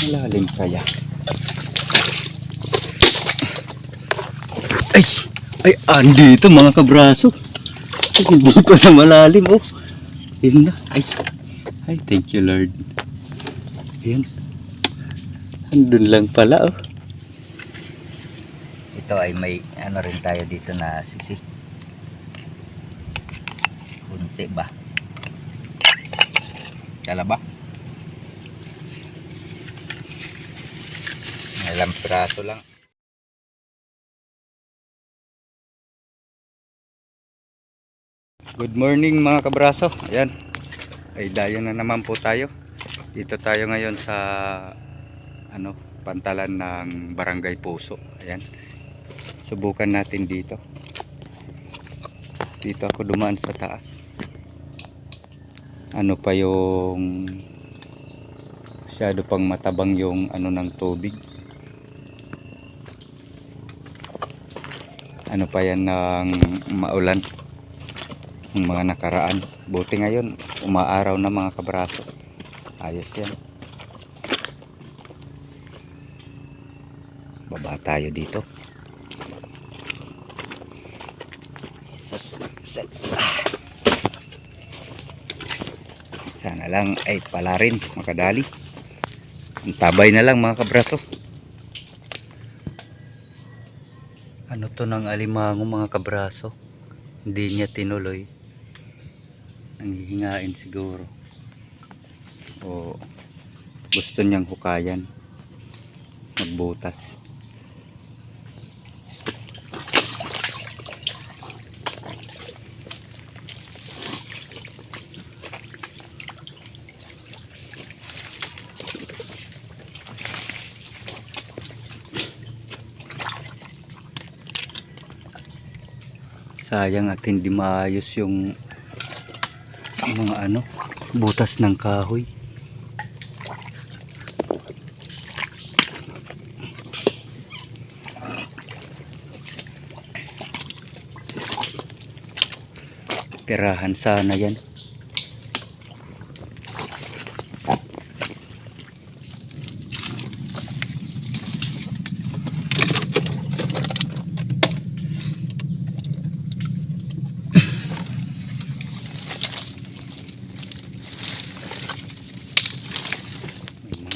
Malalim kaya? Ay! Ay, andito mga kabraso. Hindi pa na malalim, oh. Yun na. Ay, ay, thank you Lord. Yun. Andun lang pala, oh. Ito ay may ano rin tayo dito na sisi. Kunti ba? Kala ba? Ilang piraso lang. Good morning mga kabraso. Ayan. Ay dayo na naman po tayo. Dito tayo ngayon sa ano, pantalan ng Barangay Puso. Ayan. Subukan natin dito. Dito ako dumaan sa taas. Ano pa yung masyado pang matabang yung ano ng tubig. Ano pa yan ng maulan ng mga nakaraan. Buti ngayon umaaraw na mga kabraso. Ayos yan. Baba tayo dito. Sana lang ay pala rin makadali. Tabay na lang mga kabraso. Ano to ng alimango mga kabraso? Hindi niya tinuloy. Nanghihingain siguro. O gusto niyang hukayan. Magbutas. Sayang at hindi maayos yung mga ano, butas ng kahoy. Tirahan sana yan.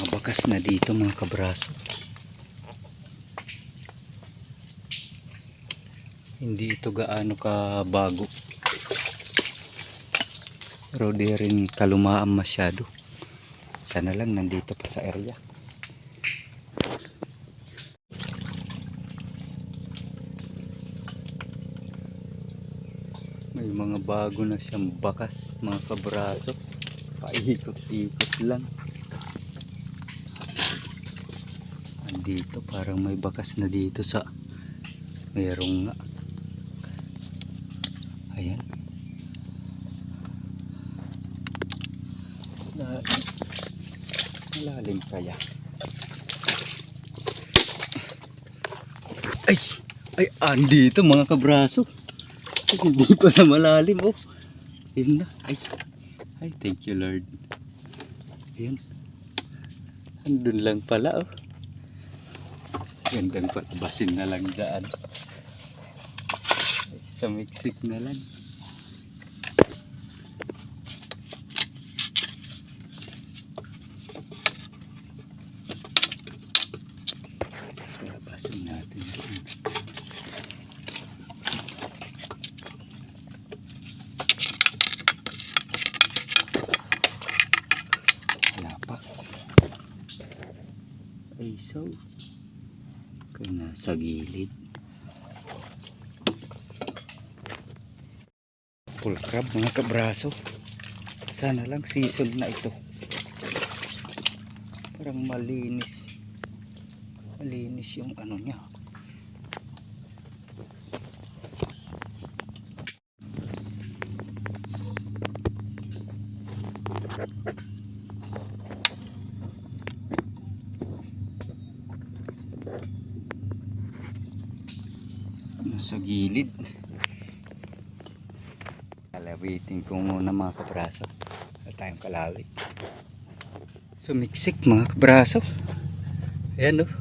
Bakas na dito mga kabraso. Hindi ito gaano ka bago. Pero di rin kalumaan masyado. Sana lang nandito pa sa area. May mga bago na siyang bakas mga kabraso. Paikot-ikot lang. Dito parang may bakas na dito sa merong nga. Ayan. Malalim kaya? Ay! Ay, andito mga kabraso. Hindi pa na malalim, oh. Yun na. Ay, ay, thank you Lord. Ayan. Andun lang pala, oh. Gandang palabasin na lang dyan. Sa miksik na lang. Palabasin natin dyan. Wala pa. Ay, so kaya nasa gilid. Full crab mga kabraso. Sana lang season na ito. Parang malinis. Malinis yung ano niya. Nasa gilid. Kalawitin ko muna mga kabraso. Wala tayong kalawit. Sumiksik mga kabraso. Ayan oh.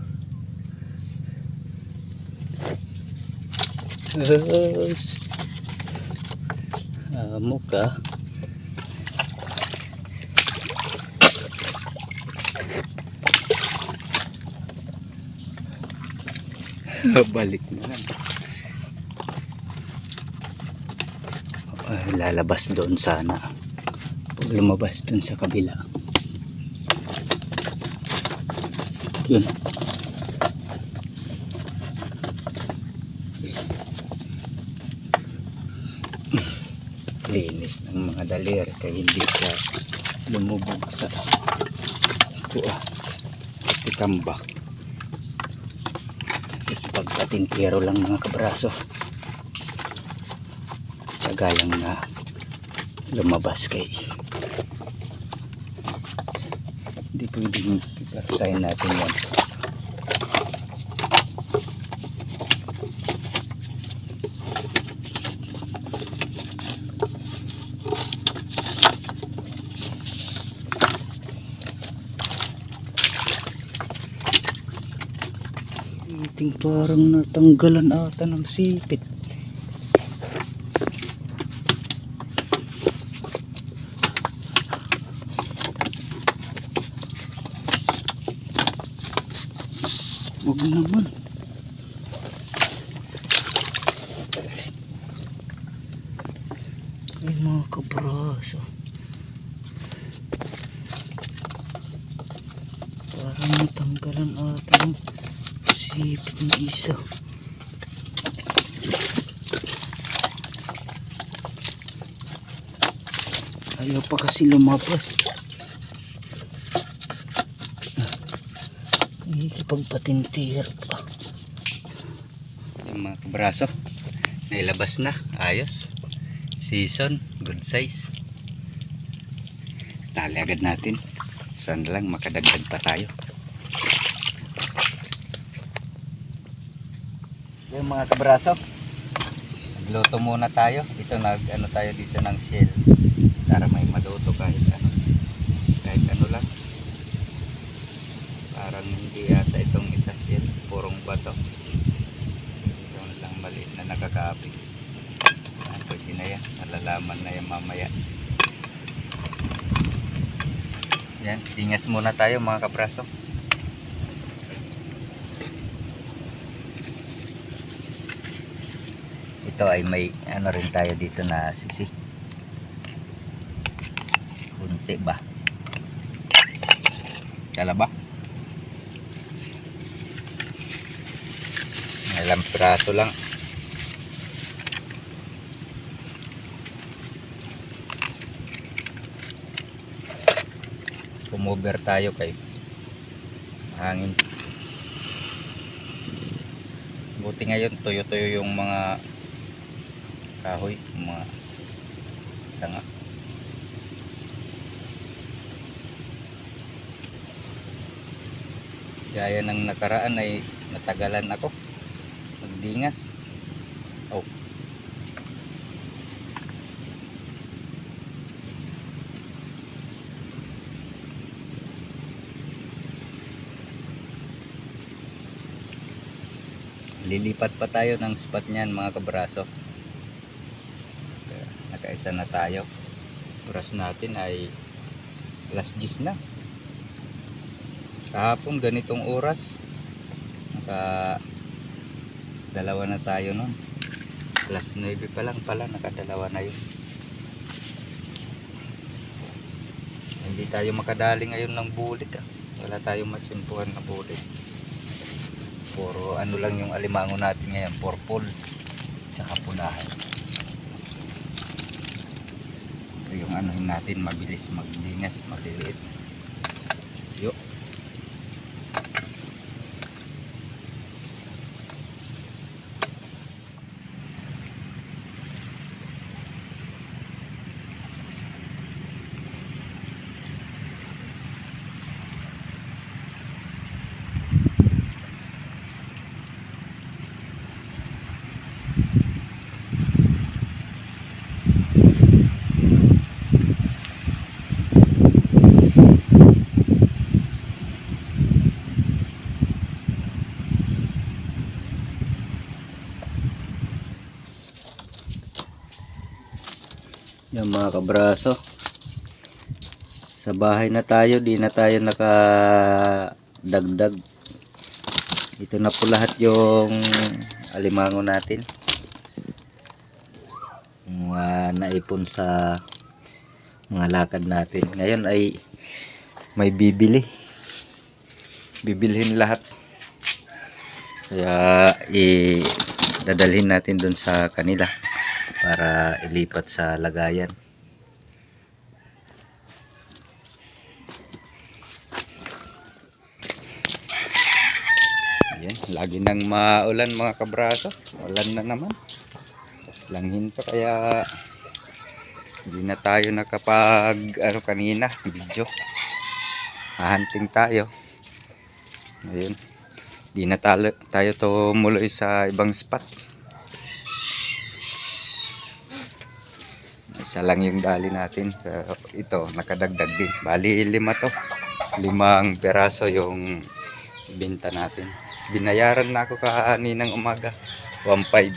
Amo ka. Balik na lang. Lalabas doon sana. Pag lumabas doon sa kabila. Yun. Linis ng mga dalir kaya hindi siya lumubog sa tikambak. Pagkatintero lang mga kabraso. Tsaga lang na lumabas kay hindi pwedeng iparsahin natin yan. Iting parang natanggalan ata ng sipit. Huwag naman. Ay mga kabraso. Parang natanggalan ata ng sipit ng isa. Ayaw pa kasi lumabas. Nakikipagpatintir pa. Yung mga kabraso, nailabas na. Ayos. Season, good size. Tali agad natin. Sana lang makadagdag pa tayo. Yung mga kabraso, nagluto muna tayo. Ito ano tayo dito ng shell para may maluto kahit ano lang. Parang hindi ata itong isa shell, purong bato. Ito lang maliit na nakakapit. Pwede na yan, malalaman na yan mamaya. Yan, tingas muna tayo mga kabraso. Ito ay may ano rin tayo dito na sisi. Kunti ba? Kala ba? Ilang piraso lang. Pumover tayo kay hangin. Buti ngayon tuyo-tuyo yung mga kahoy, mga sanga. Gaya ng nakaraan ay natagalan ako magdingas. Oh. Lilipat pa tayo ng spot niyan mga kabraso. Nakaisa na tayo. Oras natin ay alas 10 na. Kahapon ganitong oras dalawa na tayo nun. Alas 9 pa lang pala nakadalawa na yun. Hindi tayo makadali ngayon ng bulik. Wala tayong matsimpuhan na bulik. Puro ano lang yung alimango natin ngayon, purple tsaka punahan. Ito yung anuhin natin, mabilis maglingas, maliliit. Yo. Yung mga kabraso. Sa bahay na tayo, di na tayo nakadagdag. Ito na po lahat yung alimango natin. Mga naipon sa mga lakad natin. Ngayon ay may bibilhin lahat. Kaya dadalhin natin dun sa kanila para ilipat sa lagayan. Yan, lagi nang maulan mga kabraso. Ulan na naman. Langhin pa kaya hindi na tayo nakapag kanina video. Hahanting tayo. Ayun. Di na tayo tumuloy sa ibang spot. Isa lang yung dali natin. Ito, nakadagdag din. Bali, 5 to. 5 peraso yung binta natin. Binayaran na ako kaninang umaga. 1.5.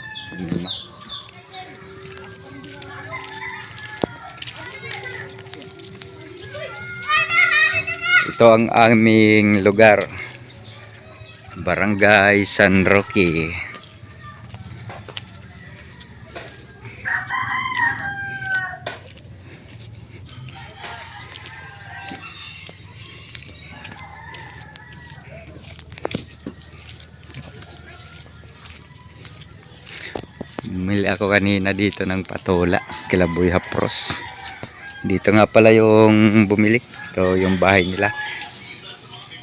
Ito ang aming lugar. Barangay San Roque. Bumili ako kanina dito ng patola, Kilaboy Hapros. Dito nga pala yung bumili. Ito yung bahay nila.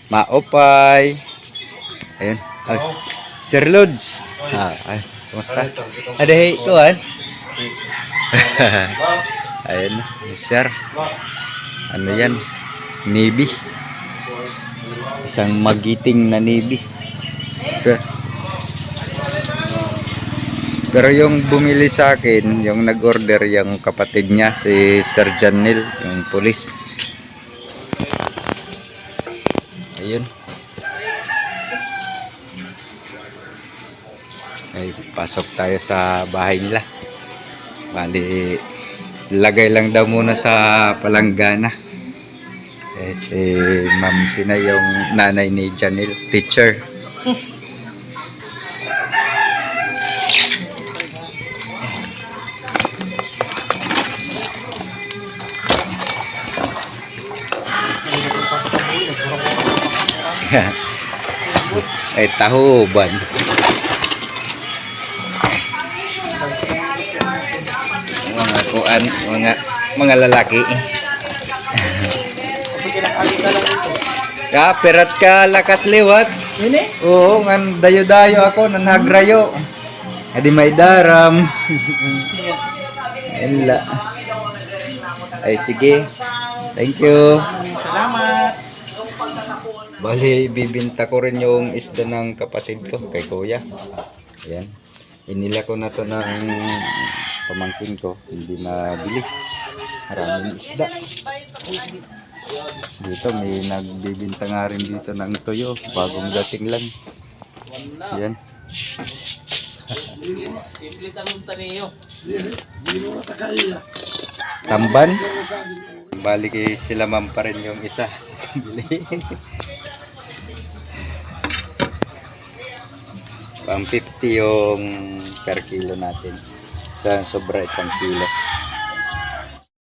Maopay. Ayun. Ay, Sir Lods. Ay, kumusta? Aday, kuwan. Ayun, Sir. Ano yan? Navy. Isang magiting na Navy. Pero yung bumili sa akin, yung nag-order, yung kapatid niya, si Sir Janil, yung pulis. Ayun. Ay, pasok tayo sa bahay nila. Bali, lagay lang daw muna sa palanggana. Si Ma'am Sina yung nanay ni Janil, teacher. Ay, tahuban. Mga kuan, mga lalaki. Ya, perat ka lakat liwat. Oo, ngan dayo-dayo ako nanagrayo. Adi may daram. Ela. Ay sige. Thank you. Salamat. Bali, bibinta ko rin yung isda ng kapatid ko kay Kuya. Ayan. Inila ko na to ng pamangkin ko. Hindi nabili. Maraming isda. Dito may nagbibinta nga rin dito ng tuyo. Bagong dating lang. Ayan. Tamban. Bali kay sila ma'am pa rin yung isa. 150 yung per kilo natin. Sa sobra 1 kilo.